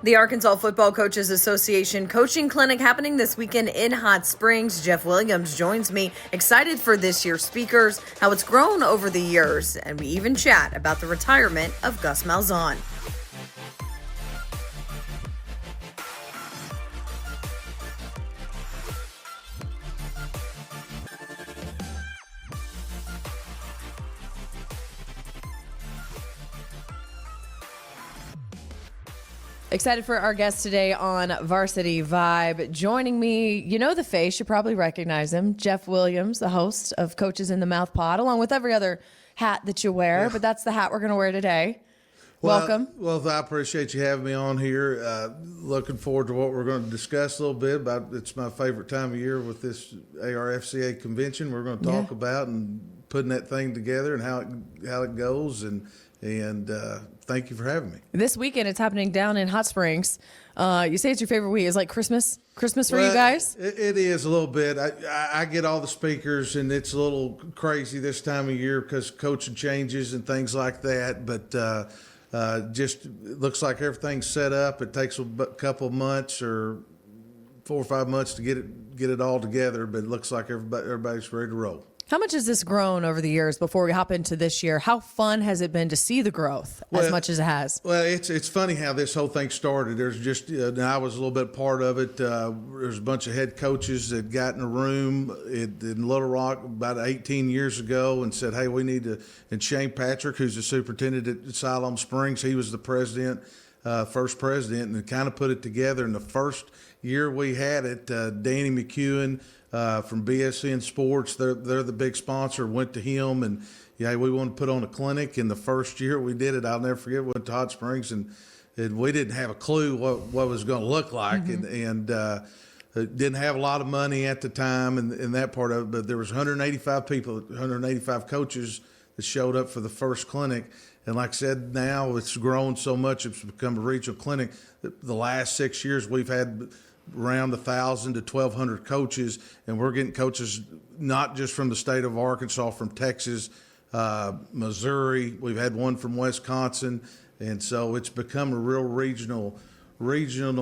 The Arkansas Football Coaches Association Coaching Clinic happening this weekend in Hot Springs. Jeff Williams joins me, excited for this year's speakers, how it's grown over the years, and we even chat about the retirement of Gus Malzahn. Excited for our guest today on Varsity Vibe. Joining me, you know the face, you probably recognize him, Jeff Williams, the host of Coaches in the Mouth Pod, along with every other hat that you wear, but that's the hat we're going to wear today. Welcome. Well, I appreciate you having me on here. Looking forward to what we're going to discuss a little bit about. It's my favorite time of year with this ArFCA convention. We're going to talk about and putting that thing together and how it goes and thank you for having me. This weekend, it's happening down in Hot Springs. You say it's your favorite week. It's like Christmas for you guys? It is a little bit. I get all the speakers, and it's a little crazy this time of year because coaching changes and things like that. But just it looks like everything's set up. It takes a couple of months or 4 or 5 months to get it all together, but it looks like everybody's ready to roll. How much has this grown over the years before we hop into this year? How fun has it been to see the growth as much as it has? Well, it's funny how this whole thing started. There's just, I was a little bit part of it. There's a bunch of head coaches that got in a room in Little Rock about 18 years ago and said, hey, we need to, and Shane Patrick, who's the superintendent at Siloam Springs, he was the president, first president, and kind of put it together. And the first year we had it, Danny McEwen, from BSN Sports, they're the big sponsor, went to him and we want to put on a clinic. And the first year we did it, I'll never forget, we went to Hot Springs and we didn't have a clue what it was going to look like. And didn't have a lot of money at the time and that part of it, but there was 185 people, 185 coaches that showed up for the first clinic. And like I said, now it's grown so much, it's become a regional clinic. The last 6 years we've had around 1,000 to 1,200 coaches, and we're getting coaches not just from the state of Arkansas, from Texas, Missouri. We've had one from Wisconsin, and so it's become a real regional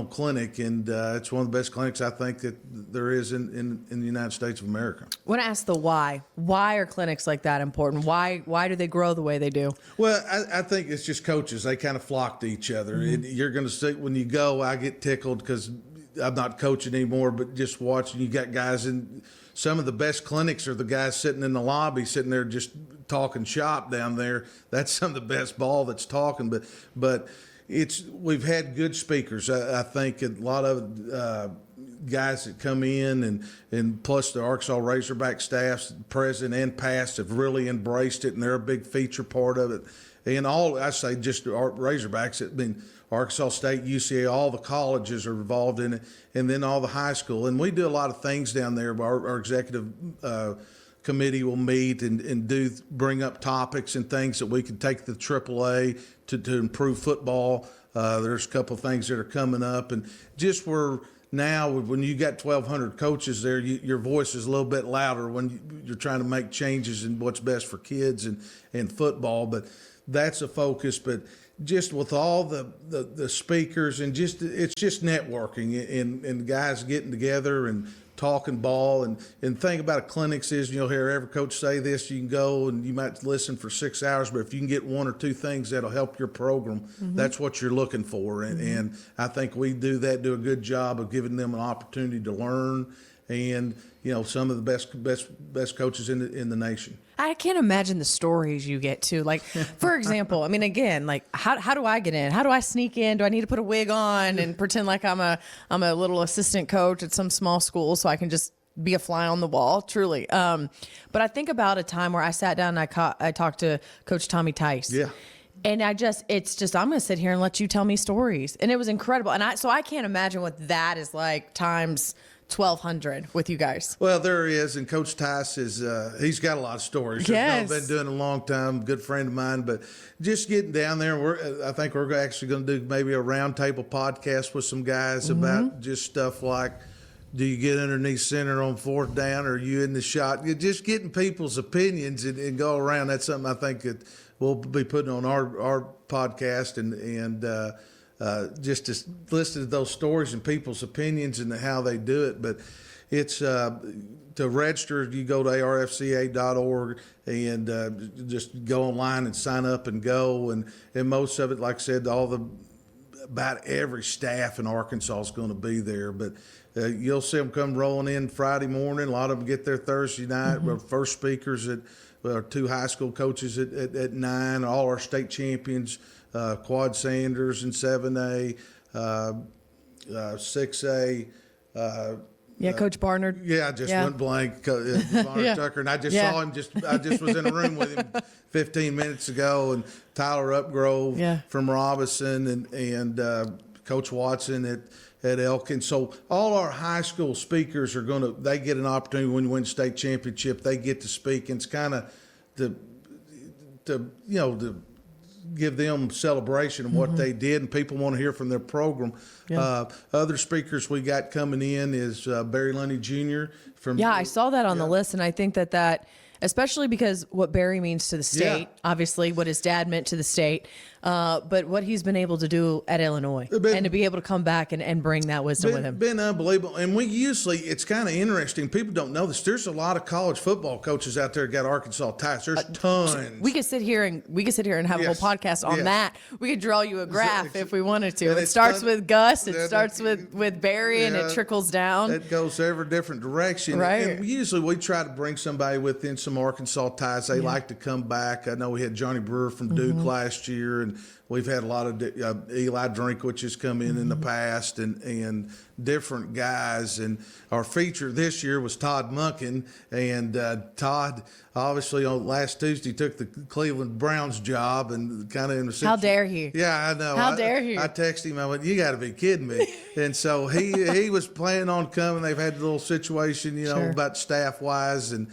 clinic, and it's one of the best clinics I think that there is in the United States of America. I want to ask the why. Why are clinics like that important? Why do they grow the way they do? Well, I think it's just coaches. They kind of flock to each other. You're going to see when you go, I get tickled because I'm not coaching anymore, but just watching, you got guys in some of the best clinics are the guys sitting in the lobby, sitting there just talking shop down there. That's some of the best ball that's talking, but we've had good speakers. I think a lot of guys that come in and plus the Arkansas Razorback staffs, present and past, have really embraced it, and they're a big feature part of it. And I say just Razorbacks, I mean, Arkansas State, UCA, all the colleges are involved in it, and then all the high school. And we do a lot of things down there. Our executive committee will meet and bring up topics and things that we can take to the AAA to improve football. There's a couple of things that are coming up. And just now, when you got 1,200 coaches there, your voice is a little bit louder when you're trying to make changes in what's best for kids and football. But that's a focus. But just with all the speakers and it's just networking and guys getting together and talking ball and thing about clinics is you'll hear every coach say this, you can go and you might listen for 6 hours, but if you can get one or two things that'll help your program, that's what you're looking for. And I think we do a good job of giving them an opportunity to learn and some of the best coaches in the nation. I can't imagine the stories you get to. Like, for example, I mean, again, like how do I get in? How do I sneak in? Do I need to put a wig on and pretend like I'm a little assistant coach at some small school so I can just be a fly on the wall? Truly. But I think about a time where I sat down and I talked to Coach Tommy Tice. Yeah. And I'm going to sit here and let you tell me stories. And it was incredible. And I can't imagine what that is like times 1,200 with you guys. Well, there is, and Coach Tice he's got a lot of stories. Yes. Been doing it a long time, good friend of mine, but just getting down there, I think we're actually going to do maybe a roundtable podcast with some guys about just stuff like, do you get underneath center on fourth down, or are you in the shot? You're just getting people's opinions and go around. That's something I think that we'll be putting on our podcast, and just to listen to those stories and people's opinions and how they do it. But it's to register, you go to arfca.org and just go online and sign up and go. And most of it, like I said, about every staff in Arkansas is going to be there. But you'll see them come rolling in Friday morning. A lot of them get there Thursday night. First speakers at our 2 high school coaches at 9, all our state champions, Quad Sanders in 7A, 6A. Coach Barnard. Yeah, I just went blank. Barnard Tucker, and I just saw him. I just was in a room with him 15 minutes ago, and Tyler Upgrove from Robinson, and Coach Watson at Elkin. So all our high school speakers they get an opportunity when you win state championship. They get to speak, and it's kind of to give them celebration of what they did, and people want to hear from their program. Other speakers we got coming in is Barry Lundy Jr. from. Yeah, I saw that on the list, and I think that especially because what Barry means to the state, obviously what his dad meant to the state, but what he's been able to do at Illinois, and to be able to come back and bring that wisdom with him. Been unbelievable. And it's kind of interesting. People don't know this. There's a lot of college football coaches out there that got Arkansas ties. There's tons. We could sit here and have a whole podcast on that. We could draw you a graph if we wanted to. It starts with Gus. It starts with Barry, and it trickles down. It goes every different direction. Right. And usually we try to bring somebody within some Arkansas ties. They like to come back. I know we had Johnny Brewer from Duke last year, and we've had a lot of Eli Drinkwich has come in the past, and different guys. And our feature this year was Todd Munkin, and Todd obviously on last Tuesday took the Cleveland Browns job, and kind of in the How dare he? Yeah, I know. How dare he? I texted him. I went, "You got to be kidding me!" And so he was planning on coming. They've had a little situation, about staff wise, and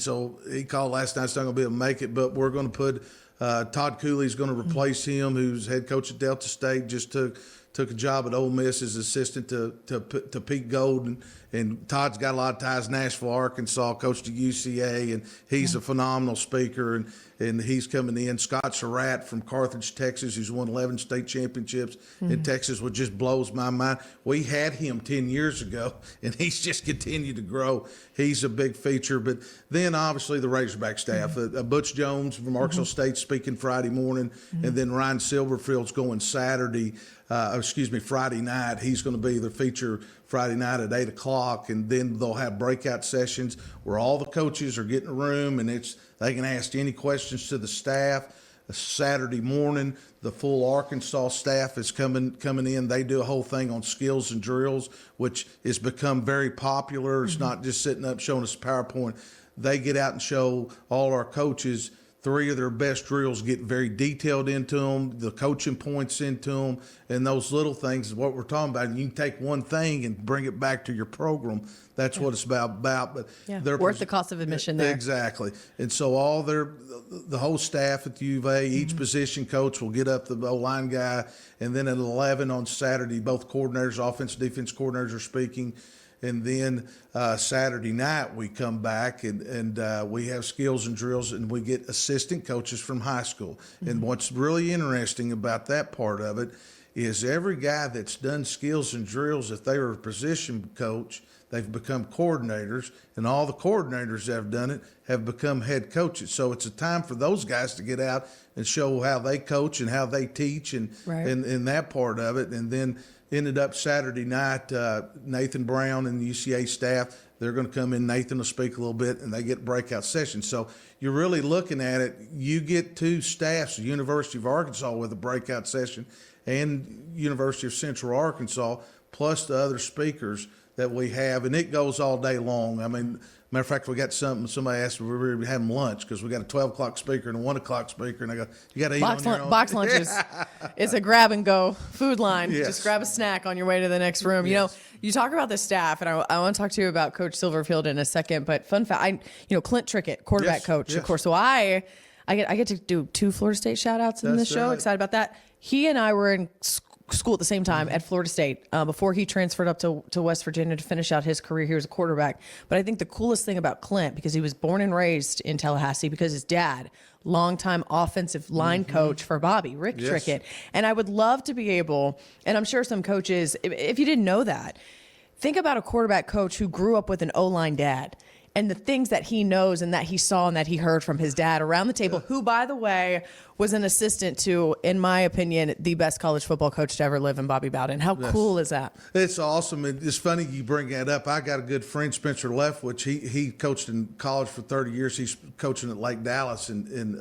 so he called last night. He's not going to be able to make it, but we're going to put. Todd Cooley's going to replace him, who's head coach at Delta State. Just took a job at Ole Miss as assistant to Pete Gold, and Todd's got a lot of ties. Nashville, Arkansas, coached at UCA, and he's a phenomenal speaker. And he's coming in. Scott Surratt from Carthage, Texas, who's won 11 state championships in Texas, which just blows my mind. We had him 10 years ago, and he's just continued to grow. He's a big feature. But then, obviously, the Razorback staff. Butch Jones from Arkansas State speaking Friday morning, and then Ryan Silverfield's going Friday night. He's going to be the feature Friday night at 8 o'clock, and then they'll have breakout sessions where all the coaches are getting a room, and they can ask any questions to the staff. Saturday morning, the full Arkansas staff is coming in. They do a whole thing on skills and drills, which has become very popular. It's not just sitting up showing us a PowerPoint. They get out and show all our coaches 3 of their best drills, get very detailed into them, the coaching points into them, and those little things is what we're talking about. You can take one thing and bring it back to your program. That's what it's about. But they're worth the cost of admission there. Exactly. And so the whole staff at the U of A, each position coach will get up the O-line guy, and then at 11 on Saturday, both coordinators, offense, defense coordinators are speaking. And then Saturday night we come back and we have skills and drills, and we get assistant coaches from high school. And what's really interesting about that part of it is every guy that's done skills and drills, if they were a position coach, they've become coordinators, and all the coordinators that have done it have become head coaches. So it's a time for those guys to get out and show how they coach and how they teach and that part of it. And then ended up Saturday night, Nathan Brown and the UCA staff, they're going to come in. Nathan will speak a little bit, and they get breakout sessions. So you're really looking at it. You get 2 staffs, the University of Arkansas with a breakout session and University of Central Arkansas, plus the other speakers that we have, and it goes all day long. I mean, matter of fact, we got somebody asked if we were having lunch because we got a 12 o'clock speaker and a 1 o'clock speaker, and I go, you got to eat on your own. Box lunches. It's a grab and go food line. Yes. Just grab a snack on your way to the next room. Yes. You talk about the staff, and I want to talk to you about Coach Silverfield in a second. But fun fact, Clint Trickett, quarterback coach, of course. So I get to do 2 Florida State shout outs in this show. Right. Excited about that. He and I were in school at the same time at Florida State before he transferred up to West Virginia to finish out his career here as a quarterback. But I think the coolest thing about Clint, because he was born and raised in Tallahassee, because his dad, longtime offensive line coach for Bobby, Rick Trickett. And I would love to be able, and I'm sure some coaches, if you didn't know that, think about a quarterback coach who grew up with an O-line dad and the things that he knows and that he saw and that he heard from his dad around the table, who, by the way, was an assistant to, in my opinion, the best college football coach to ever live in Bobby Bowden. How cool is that? It's awesome. It's funny you bring that up. I got a good friend, Spencer Leftwich. He coached in college for 30 years. He's coaching at Lake Dallas and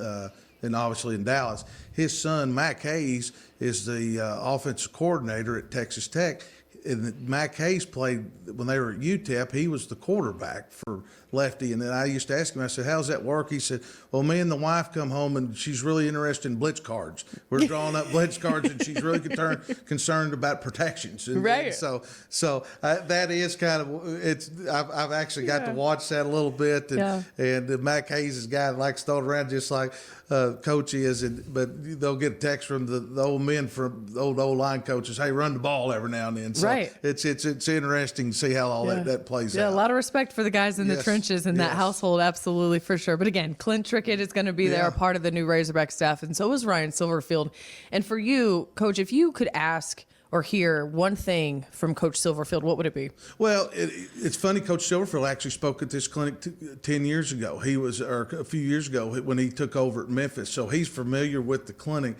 obviously in Dallas. His son, Mac Hayes, is the offensive coordinator at Texas Tech. And Mac Hayes played when they were at UTEP. He was the quarterback for Lefty. And then I used to ask him, I said, how's that work? He said, well, me and the wife come home and she's really interested in blitz cards. We're drawing up blitz cards and she's really concerned about protections. And, right. And so that is kind of, I've actually got to watch that a little bit. And Mac Hayes is a guy that likes to throw it around just like Coach is. But they'll get a text from the old men, from the old O-line coaches, hey, run the ball every now and then. So right. It's interesting to see how all that plays out. Yeah, a lot of respect for the guys in the trenches in that household, absolutely, for sure. But again, Clint Trickett is going to be there, a part of the new Razorback staff, and so is Ryan Silverfield. And for you, Coach, if you could ask or hear one thing from Coach Silverfield, what would it be? Well, it's funny. Coach Silverfield actually spoke at this clinic 10 years ago. Or a few years ago when he took over at Memphis. So he's familiar with the clinic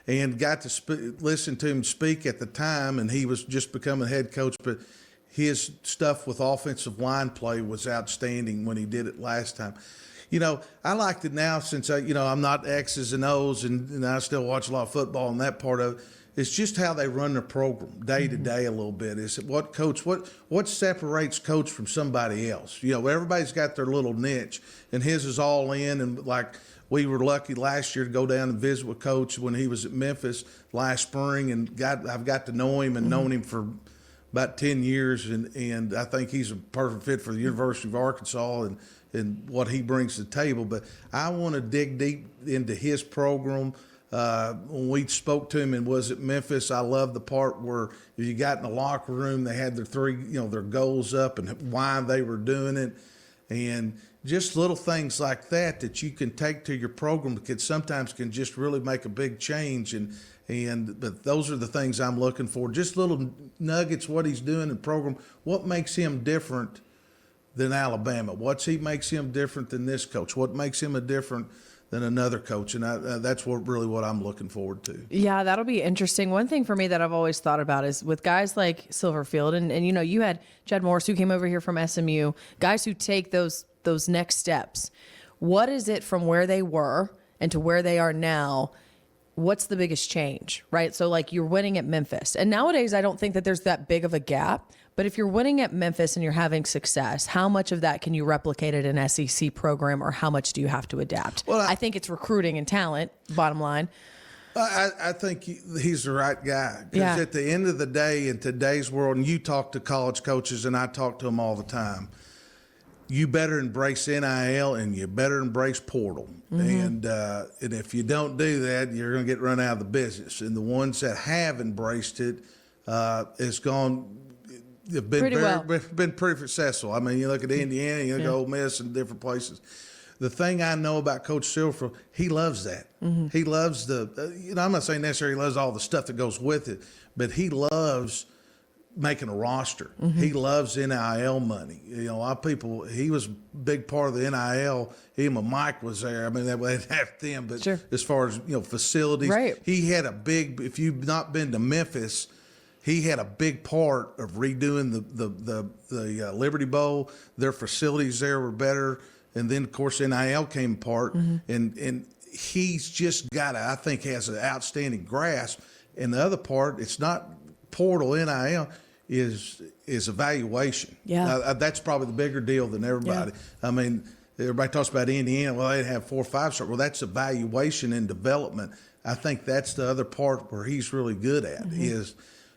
and got to listen to him speak at the time. And he was just becoming head coach, but his stuff with offensive line play was outstanding when he did it last time. You know, I liked it now since I'm not X's and O's and I still watch a lot of football and that part of it. It's just how they run their program day to day a little bit. Is what separates coach from somebody else? You know, everybody's got their little niche, and his is all in. And like we were lucky last year to go down and visit with Coach when he was at Memphis last spring, and I've got to know him and known him for about 10 years, and I think he's a perfect fit for the University of Arkansas and what he brings to the table. But I want to dig deep into his program. When we spoke to him and was at Memphis, I love the part where if you got in the locker room, they had their goals up and why they were doing it, and just little things like that you can take to your program that sometimes can just really make a big change. But those are the things I'm looking for. Just little nuggets, what he's doing in the program, what makes him different than Alabama, makes him different than this coach, what makes him a different than another coach, and that's what I'm looking forward to. Yeah, that'll be interesting. One thing for me that I've always thought about is with guys like Silverfield, and you had Jed Morris who came over here from SMU, guys who take those next steps. What is it from where they were and to where they are now? What's the biggest change, right? So like you're winning at Memphis, and nowadays I don't think that there's that big of a gap. But if you're winning at Memphis and you're having success, how much of that can you replicate at an SEC program, or how much do you have to adapt? Well, I think it's recruiting and talent, bottom line. I think he's the right guy. Because at the end of the day, in today's world, and you talk to college coaches, and I talk to them all the time, you better embrace NIL and you better embrace portal. And if you don't do that, you're going to get run out of the business. And the ones that have embraced it, it's gone. They've been pretty successful. I mean, you look at Indiana, you look at Ole Miss and different places. The thing I know about Coach Silverfield, he loves that. He loves I'm not saying necessarily he loves all the stuff that goes with it, but he loves making a roster. He loves NIL money. A lot of people, he was a big part of the NIL. Him and Mike was there. I mean, they didn't have them, but as far as, facilities, he had a big, if you've not been to Memphis, he had a big part of redoing the Liberty Bowl. Their facilities there were better, and then of course NIL came apart, and he's just I think has an outstanding grasp. And the other part, it's not portal NIL, is evaluation. That's probably the bigger deal than everybody. I mean, everybody talks about Indiana. Well, they have 4 or 5 stars. Well, that's evaluation and development. I think that's the other part where he's really good at is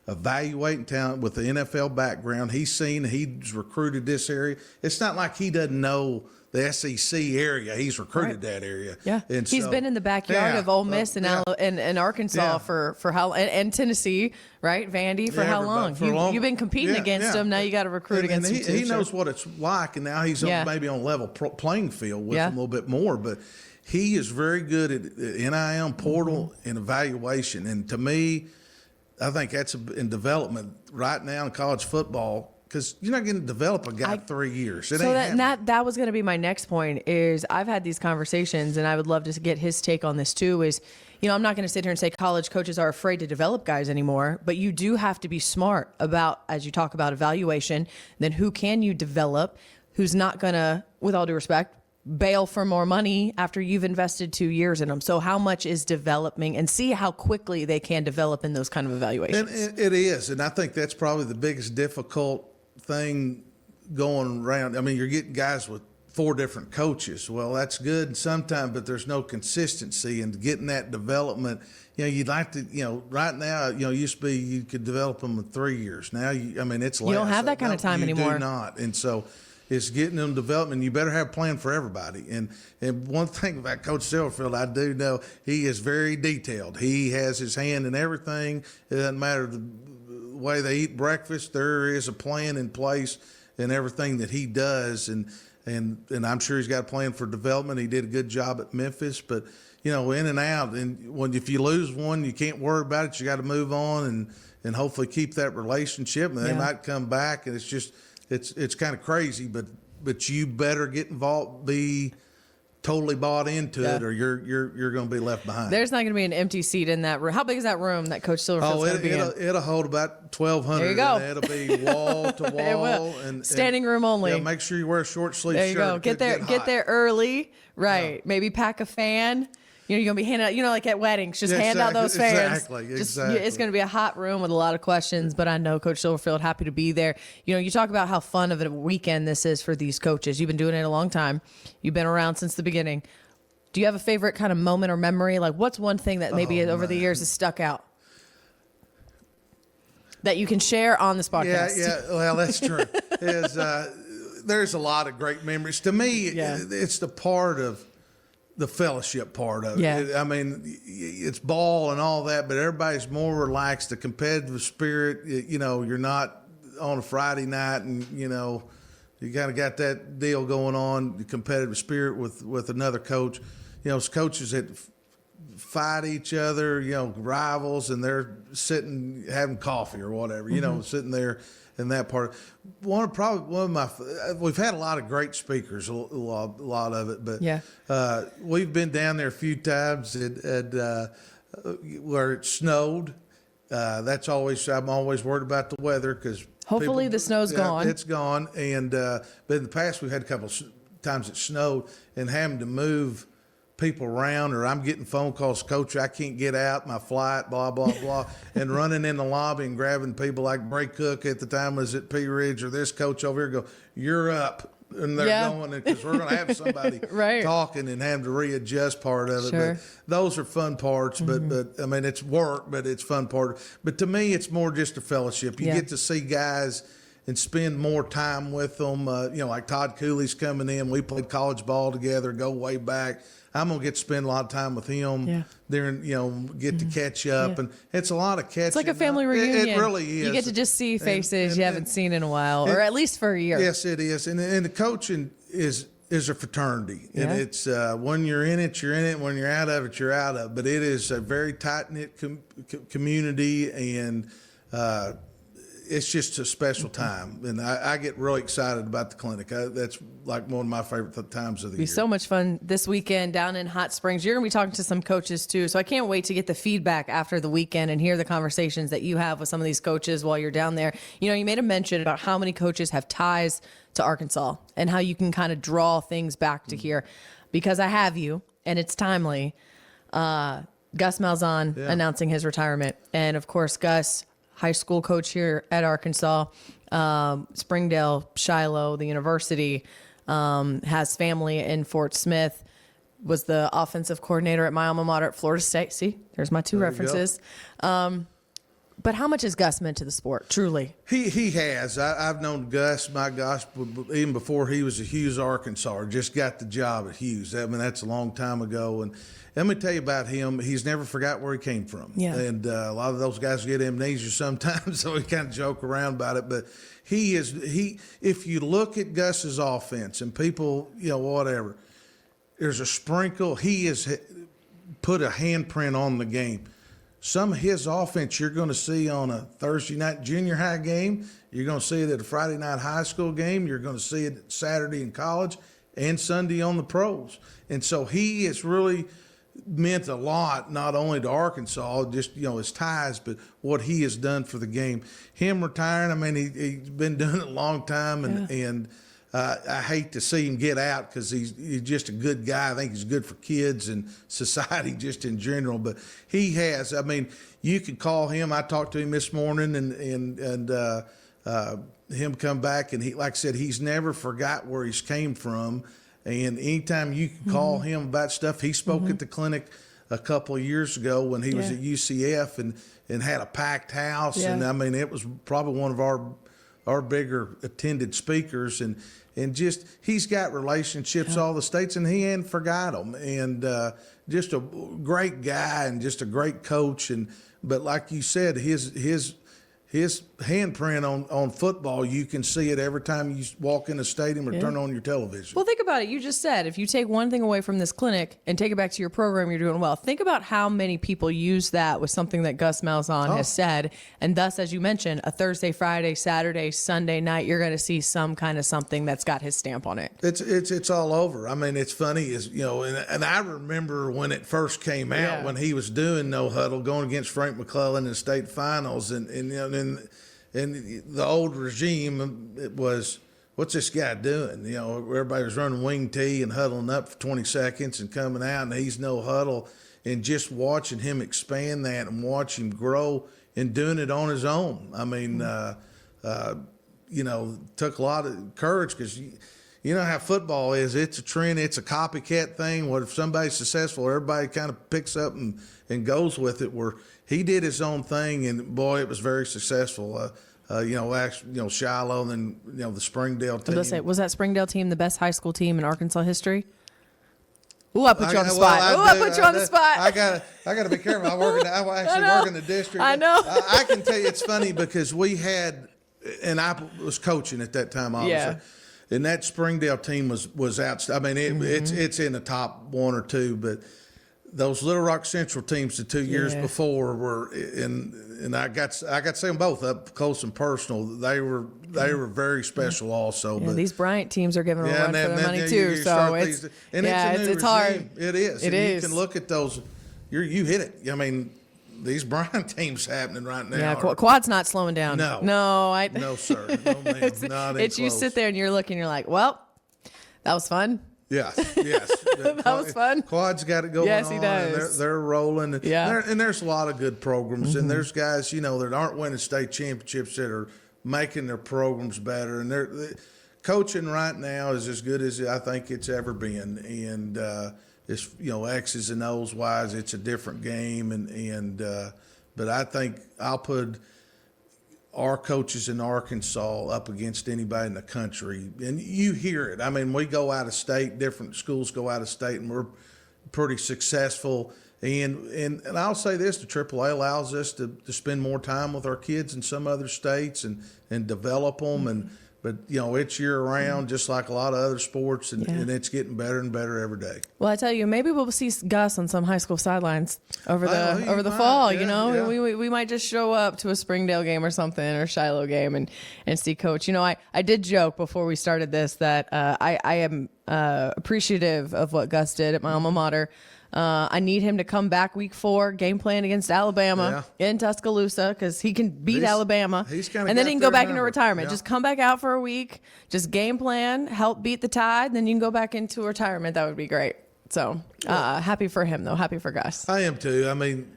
evaluating talent with the NFL background. He's recruited this area. It's not like he doesn't know the SEC area. He's recruited that area. Yeah. And he's been in the backyard of Ole Miss and Arkansas for how, and Tennessee, right? Vandy for how long? You've been competing against him. Now you got to recruit against him too. He knows what it's like, and now he's maybe on level playing field with him a little bit more. But he is very good at NIL portal and evaluation. And to me, I think that's in development right now in college football, because you're not going to develop a guy 3 years. That was going to be my next point. Is I've had these conversations, and I would love to get his take on this too. Is, I'm not going to sit here and say college coaches are afraid to develop guys anymore, but you do have to be smart about, as you talk about evaluation, then who can you develop, who's not going to, with all due respect, bail for more money after you've invested 2 years in them. So how much is developing, and see how quickly they can develop in those kind of evaluations. And it is. And I think that's probably the biggest difficult thing going around. I mean, you're getting guys with 4 different coaches. Well, that's good sometimes, but there's no consistency in getting that development. You'd like to, right now, used to be you could develop them in 3 years. Now, it's less. You don't have that kind of time anymore. You do not. And so it's getting them development. You better have a plan for everybody. And one thing about Coach Silverfield, I do know he is very detailed. He has his hand in everything. It doesn't matter the way they eat breakfast. There is a plan in place in everything that he does. And I'm sure he's got a plan for development. He did a good job at Memphis, but in and out. And if you lose one, you can't worry about it. You got to move on and hopefully keep that relationship. And they might come back, and it's kind of crazy, but you better get involved, be totally bought into it, or you're going to be left behind. There's not going to be an empty seat in that room. How big is that room that Coach Silverfield's going to be in? It'll hold about 1,200. There you go. And it'll be wall to wall. It will. And standing room only. Yeah, make sure you wear a short sleeve shirt. There you go. Get there early. Right. Yeah. Maybe pack a fan. You're going to be handing out, like at weddings, just hand out those fans. Exactly. It's going to be a hot room with a lot of questions, but I know Coach Silverfield happy to be there. You talk about how fun of a weekend this is for these coaches. You've been doing it a long time. You've been around since the beginning. Do you have a favorite kind of moment or memory? Like, what's one thing that maybe over the years has stuck out that you can share on this podcast? Yeah. Well, that's true. There's a lot of great memories. To me, it's the part of the fellowship part of it. I mean, it's ball and all that, but everybody's more relaxed. The competitive spirit, you're not on a Friday night and, you kind of got that deal going on, the competitive spirit with another coach. Coaches that fight each other, rivals, and they're sitting having coffee or whatever, sitting there in that part. We've had a lot of great speakers, a lot of it, but we've been down there a few times where it snowed. I'm always worried about the weather because hopefully the snow's gone. It's gone, and but in the past we've had a couple of times it snowed and having to move people around, or I'm getting phone calls, Coach, I can't get out, my flight, blah, blah, blah, and running in the lobby and grabbing people like Bray Cook at the time was at P Ridge, or this coach over here go, you're up. And they're going, because we're going to have somebody talking and having to readjust part of it. Sure. But those are fun parts. But I mean, it's work, but it's fun part. But to me, it's more just a fellowship. You get to see guys and spend more time with them. Like Todd Cooley's coming in. We played college ball together, go way back. I'm going to get to spend a lot of time with him during, get to catch up. And it's a lot of catching. It's like a family reunion. It really is. You get to just see faces you haven't seen in a while, or at least for a year. Yes, it is. And the coaching is a fraternity. And it's when you're in it, you're in it. When you're out of it, you're out of it. But it is a very tight-knit community, and it's just a special time, and I get really excited about the clinic. That's like one of my favorite times of the year. It'll be so much fun this weekend down in Hot Springs. You're going to be talking to some coaches too, so I can't wait to get the feedback after the weekend and hear the conversations that you have with some of these coaches while you're down there. You made a mention about how many coaches have ties to Arkansas and how you can kind of draw things back to here. Because I have you, and it's timely, Gus Malzahn announcing his retirement. And, of course, Gus, high school coach here at Arkansas, Springdale, Shiloh, the university, has family in Fort Smith, was the offensive coordinator at my alma mater at Florida State. See, there's my two references. But how much has Gus meant to the sport, truly? He has. I've known Gus, my gosh, even before he was at Hughes, Arkansas, just got the job at Hughes. I mean, that's a long time ago. And let me tell you about him. He's never forgot where he came from. Yeah. And a lot of those guys get amnesia sometimes, so we kind of joke around about it. But if you look at Gus's offense and people, whatever, there's a sprinkle. He has put a handprint on the game. Some of his offense you're going to see on a Thursday night junior high game. You're going to see it at a Friday night high school game. You're going to see it Saturday in college and Sunday on the pros. And so he has really meant a lot, not only to Arkansas, just, his ties, but what he has done for the game. Him retiring, I mean, he's been doing it a long time, and I hate to see him get out because he's just a good guy. I think he's good for kids and society just in general. But he has. I mean, you can call him. I talked to him this morning, and him come back, and he, like I said, he's never forgot where he's came from. And anytime you can call him about stuff, he spoke at the clinic a couple of years ago when he was at UCF and had a packed house. Yeah. And I mean, it was probably one of our bigger attended speakers, and just he's got relationships all the states, and he hadn't forgot them, and just a great guy and just a great coach. But like you said, his handprint on football, you can see it every time you walk in the stadium or turn on your television. Well, think about it. You just said if you take one thing away from this clinic and take it back to your program, you're doing well. Think about how many people use that with something that Gus Malzahn has said. And thus, as you mentioned, a Thursday, Friday, Saturday, Sunday night, you're going to see some kind of something that's got his stamp on it. It's all over. I mean, it's funny, and I remember when it first came out, when he was doing No Huddle, going against Frank McClellan in state finals, and the old regime, it was, what's this guy doing? Everybody was running wing tee and huddling up for 20 seconds and coming out, and he's no huddle. And just watching him expand that and watch him grow and doing it on his own. I mean, took a lot of courage because you know how football is. It's a trend. It's a copycat thing. What if somebody's successful, everybody kind of picks up and goes with it, where he did his own thing, and boy, it was very successful. Shiloh, and then the Springdale team. Was that Springdale team the best high school team in Arkansas history? Ooh, I put you on the spot. I put you on the spot. I gotta be careful. I actually work in the district. I know. I can tell you it's funny because we had, and I was coaching at that time, obviously. Yeah. And that Springdale team was out. I mean, it's in the top one or two, but those Little Rock Central teams the 2 years before were and I got to see them both up close and personal. They were very special also. Yeah, but these Bryant teams are giving a run for their money too. So it's hard. It is. It is. You can look at those. You hit it. I mean, these Bryant teams happening right now. Yeah, Quad's not slowing down. No, sir. No, ma'am. Not it's you sit there and you're looking. You're like, well, that was fun. Yes. That was fun. Quad's got it going on. Yes, he does. And they're rolling. And there's a lot of good programs. And there's guys, that aren't winning state championships that are making their programs better. And they're coaching right now is as good as I think it's ever been. And it's X's and O's wise, it's a different game. But I think I'll put our coaches in Arkansas up against anybody in the country. And you hear it. I mean, we go out of state, different schools go out of state, and we're pretty successful. And I'll say this, the AAA allows us to spend more time with our kids in some other states and develop them. But it's year round, just like a lot of other sports, and it's getting better and better every day. Well, I tell you, maybe we'll see Gus on some high school sidelines over the fall. Yeah. We might just show up to a Springdale game or something, or Shiloh game, and see Coach. I did joke before we started this that I am appreciative of what Gus did at my alma mater. I need him to come back week 4, game plan against Alabama in Tuscaloosa, because he can beat Alabama. And then he can go back into retirement. Yeah. Just come back out for a week, just game plan, help beat the Tide, then you can go back into retirement. That would be great. So happy for him, though. Happy for Gus. I am too. I mean,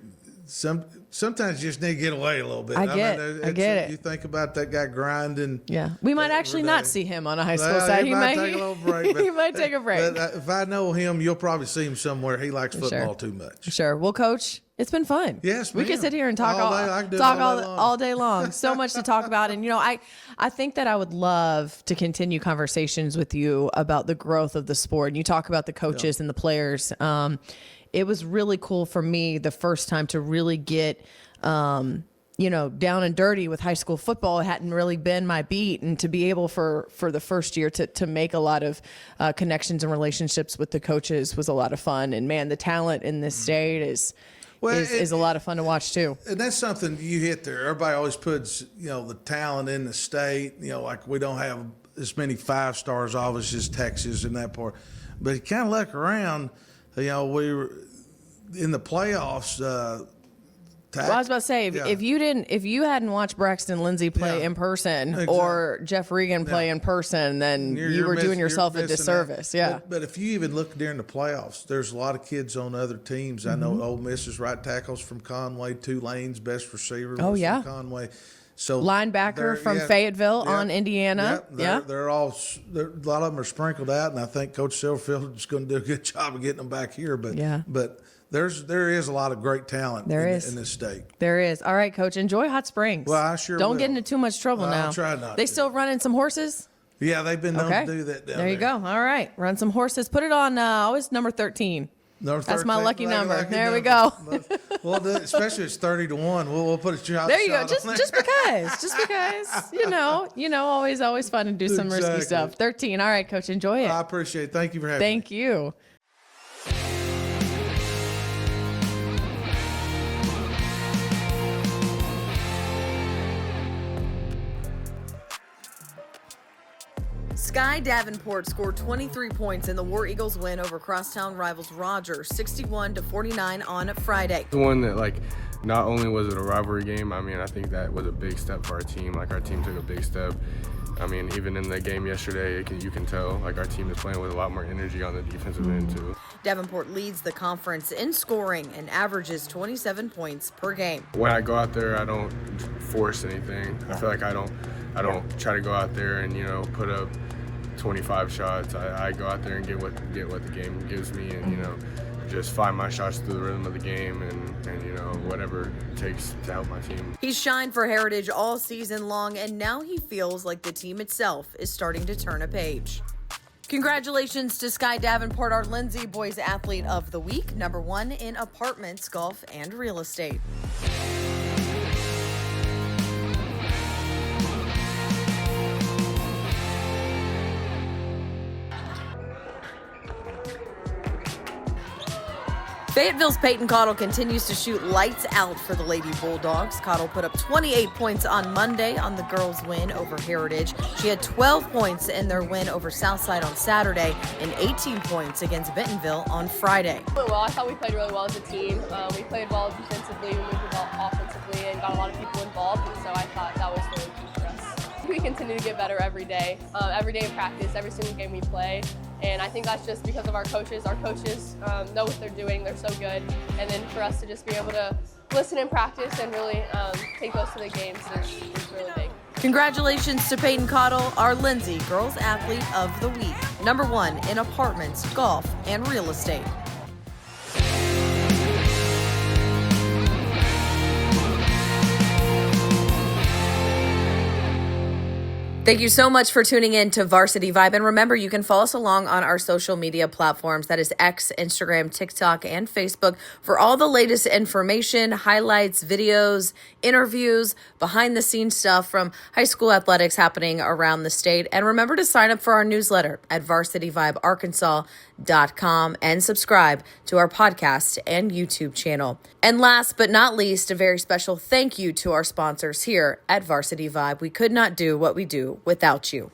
sometimes you just need to get away a little bit. I get it. You think about that guy grinding. Yeah, we might actually not see him on a high school side. He might take a little break. He might take a break. But if I know him, you'll probably see him somewhere. He likes football too much. Sure. Well, Coach, It's been fun. Yes, we can ma'am. sit here and talk all day long. So much to talk about, and I think that I would love to continue conversations with you about the growth of the sport. And you talk about the coaches and the players. It was really cool for me the first time to really get down and dirty with high school football. It hadn't really been my beat, and to be able for the first year to make a lot of connections and relationships with the coaches was a lot of fun. And man, the talent in this state is a lot of fun to watch too. And that's something you hit there. Everybody always puts, the talent in the state, like we don't have as many 5-stars, obviously, as Texas and that part. But you kind of look around, we were in the playoffs. Well, I was about to say, if you hadn't watched Braxton Lindsay play in person or Jeff Regan play in person, then you were doing yourself a disservice. Yeah. But if you even look during the playoffs, there's a lot of kids on other teams. I know Ole Miss's right tackles from Conway, Tulane's best receiver was from Conway. So linebacker from Fayetteville on Indiana. They're a lot of them are sprinkled out, and I think Coach Silverfield is going to do a good job of getting them back here. But there is a lot of great talent in this state. There is. All right, Coach, enjoy Hot Springs. Well, I sure Don't will. get into too much trouble now. I'll try not They to. still running some horses? Yeah, they've been known to do that down there. You go. All right. Run some horses. Put it on always number 13. That's my lucky number. There we go. Well, especially it's 30-1. We'll put a shot. There you go. Just because, always fun to do some risky stuff. 13. All right, Coach, enjoy it. I appreciate it. Thank you for having me. Thank you. Sky Davenport scored 23 points in the War Eagles win over crosstown rivals Rogers, 61-49 on Friday. The one that, not only was it a rivalry game, I think that was a big step for our team. Our team took a big step. Even in the game yesterday, you can tell, our team is playing with a lot more energy on the defensive end, too. Davenport leads the conference in scoring and averages 27 points per game. When I go out there, I don't force anything. I feel like I don't try to go out there and, put up 25 shots. I go out there and get what the game gives me, and just find my shots through the rhythm of the game, and whatever it takes to help my team. He's shined for Heritage all season long, and now he feels like the team itself is starting to turn a page. Congratulations to Sky Davenport, our Lindsay Boys Athlete of the Week, #1 in apartments, golf, and real estate. Fayetteville's Peyton Cottle continues to shoot lights out for the Lady Bulldogs. Cottle put up 28 points on Monday on the girls' win over Heritage. She had 12 points in their win over Southside on Saturday and 18 points against Bentonville on Friday. Well, I thought we played really well as a team. We played well defensively, we moved the ball offensively, and got a lot of people involved, and so I thought that was really key for us. We continue to get better every day in practice, every single game we play. And I think that's just because of our coaches. Our coaches know what they're doing. They're so good. And then for us to just be able to listen and practice and really take those to the games is really big. Congratulations to Peyton Cottle, our Lindsay Girls Athlete of the Week, #1 in apartments, golf, and real estate. Thank you so much for tuning in to Varsity Vibe. And remember, you can follow us along on our social media platforms. That is X, Instagram, TikTok, and Facebook for all the latest information, highlights, videos, interviews, behind the scenes stuff from high school athletics happening around the state. And remember to sign up for our newsletter at varsityvibearkansas.com and subscribe to our podcast and YouTube channel. And last but not least, a very special thank you to our sponsors here at Varsity Vibe. We could not do what we do without you.